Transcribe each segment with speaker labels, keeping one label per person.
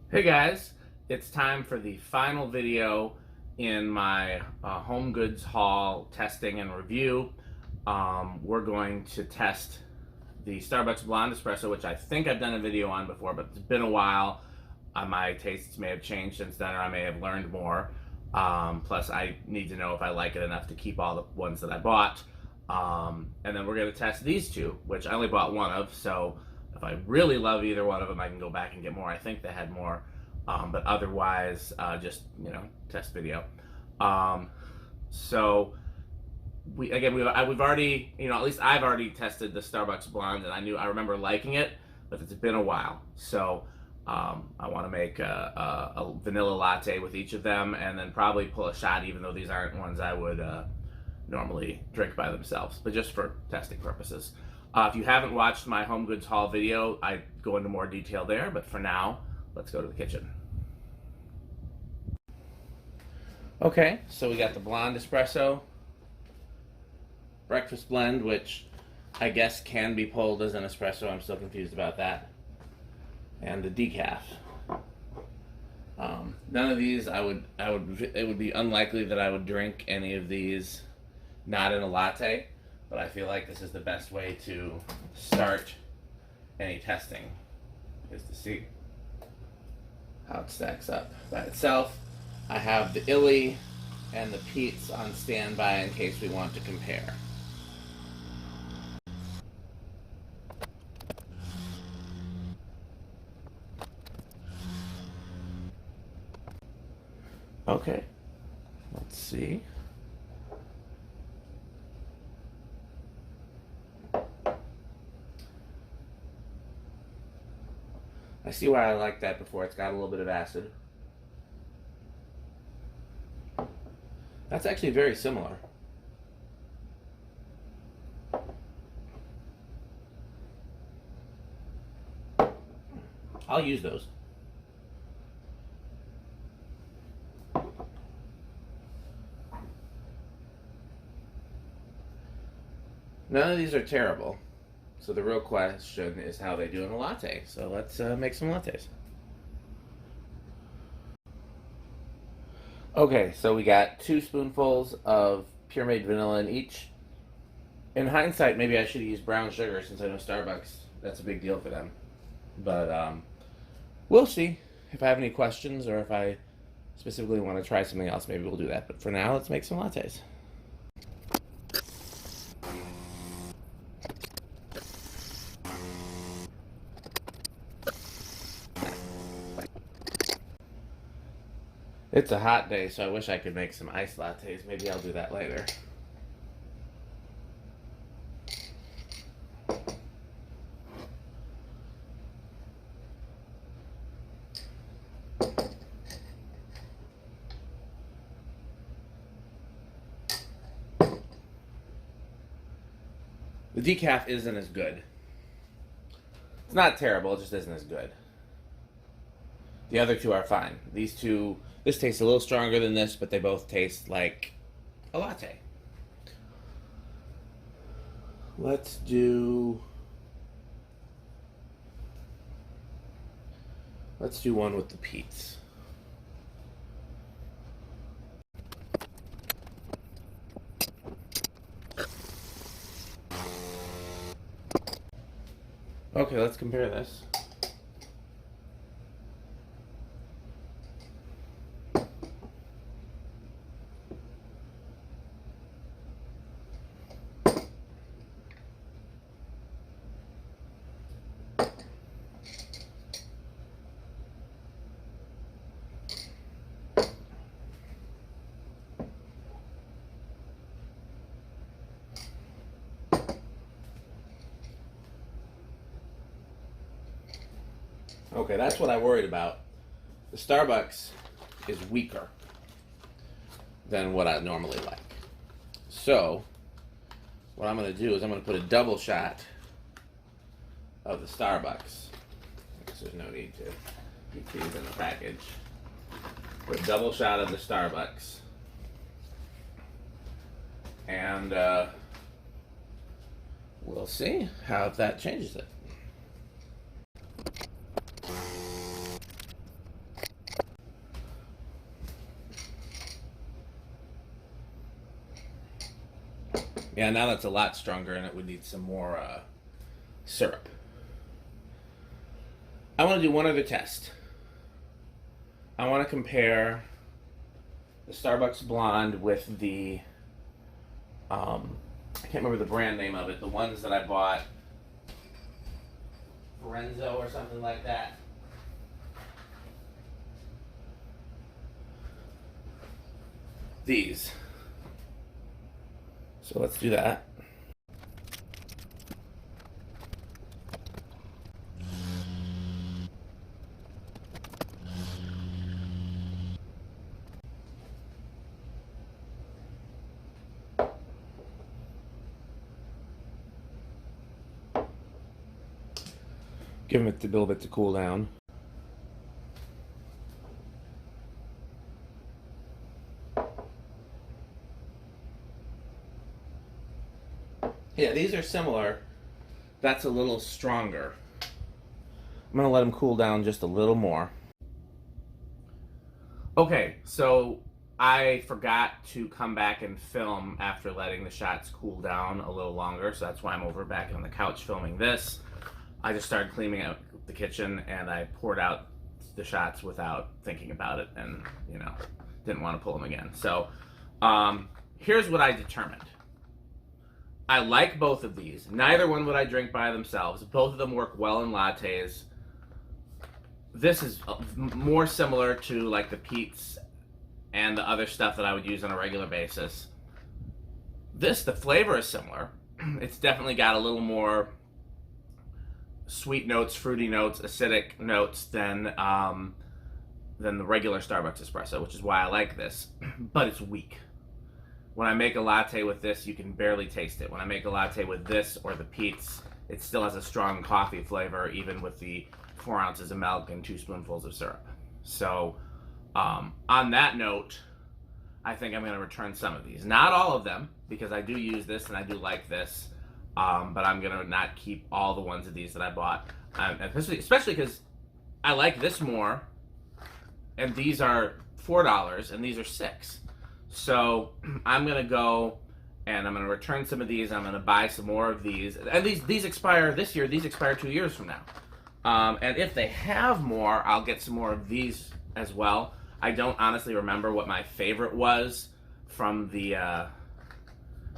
Speaker 1: Hey guys, it's time for the final video in my home goods haul testing and review. We're going to test the Starbucks Blonde Espresso, which I think I've done a video on before, but it's been a while. My tastes may have changed since then, or I may have learned more. Plus, I need to know if I like it enough to keep all the ones that I bought. And then we're going to test these two, which I only bought one of, so if I really love either one of them, I can go back and get more. I think they had more, but otherwise, just test video. So we've already, at least I've already tested the Starbucks Blonde, and I remember liking it, but it's been a while. So I want to make a vanilla latte with each of them, and then probably pull a shot, even though these aren't ones I would normally drink by themselves, but just for testing purposes. If you haven't watched my home goods haul video, I go into more detail there, but for now, let's go to the kitchen. Okay, so we got the Blonde Espresso breakfast blend, which I guess can be pulled as an espresso. I'm still confused about that. And the decaf. None of these it would be unlikely that I would drink any of these not in a latte, but I feel like this is the best way to start any testing, is to see how it stacks up by itself. I have the Illy and the Pete's on standby in case we want to compare. Okay, let's see. I see why I like that before. It's got a little bit of acid. That's actually very similar. I'll use those. None of these are terrible. So the real question is how they do in a latte. So let's make some lattes. Okay, so we got 2 spoonfuls of pure made vanilla in each. In hindsight, maybe I should have used brown sugar since I know Starbucks, that's a big deal for them. But we'll see. If I have any questions or if I specifically want to try something else, maybe we'll do that. But for now, let's make some lattes. It's a hot day, so I wish I could make some iced lattes. Maybe I'll do that later. The decaf isn't as good. It's not terrible, it just isn't as good. The other two are fine. These two, this tastes a little stronger than this, but they both taste like a latte. Let's do one with the Pete's. Okay, let's compare this. Okay, that's what I worried about. The Starbucks is weaker than what I normally like. So, what I'm going to do is I'm going to put a double shot of the Starbucks. I guess there's no need to keep these in the package. Put a double shot of the Starbucks. And we'll see how that changes it. Yeah, now that's a lot stronger and it would need some more syrup. I want to do one other test. I want to compare the Starbucks Blonde with the, I can't remember the brand name of it, the ones that I bought, Lorenzo or something like that. These. So let's do that. Give them a little bit to cool down. Yeah, these are similar. That's a little stronger. I'm gonna let them cool down just a little more. Okay, so I forgot to come back and film after letting the shots cool down a little longer, so that's why I'm over back on the couch filming this. I just started cleaning out the kitchen and I poured out the shots without thinking about it, and you know, didn't want to pull them again. So here's what I determined. I like both of these. Neither one would I drink by themselves. Both of them work well in lattes. This is more similar to like the Pete's and the other stuff that I would use on a regular basis. This, the flavor is similar. It's definitely got a little more sweet notes, fruity notes, acidic notes than the regular Starbucks espresso, which is why I like this. But it's weak. When I make a latte with this, you can barely taste it. When I make a latte with this or the Pete's, it still has a strong coffee flavor, even with the 4 ounces of milk and 2 spoonfuls of syrup. So on that note, I think I'm going to return some of these. Not all of them, because I do use this and I do like this. But I'm going to not keep all the ones of these that I bought. Especially because I like this more. And these are $4 and these are $6. So I'm going to go and I'm going to return some of these. I'm going to buy some more of these. And these expire this year. These expire 2 years from now. And if they have more, I'll get some more of these as well. I don't honestly remember what my favorite was from the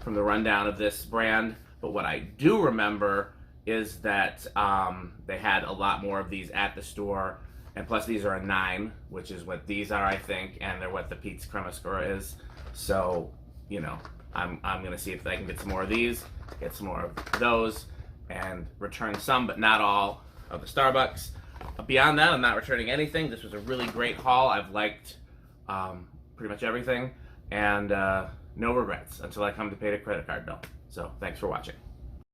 Speaker 1: rundown of this brand. But what I do remember is that they had a lot more of these at the store. And plus these are a 9, which is what these are, I think. And they're what the Pete's Crema Oscura is. So, you know, I'm going to see if I can get some more of these, get some more of those, and return some, but not all, of the Starbucks. Beyond that, I'm not returning anything. This was a really great haul. I've liked pretty much everything. And no regrets until I come to pay the credit card bill. So thanks for watching.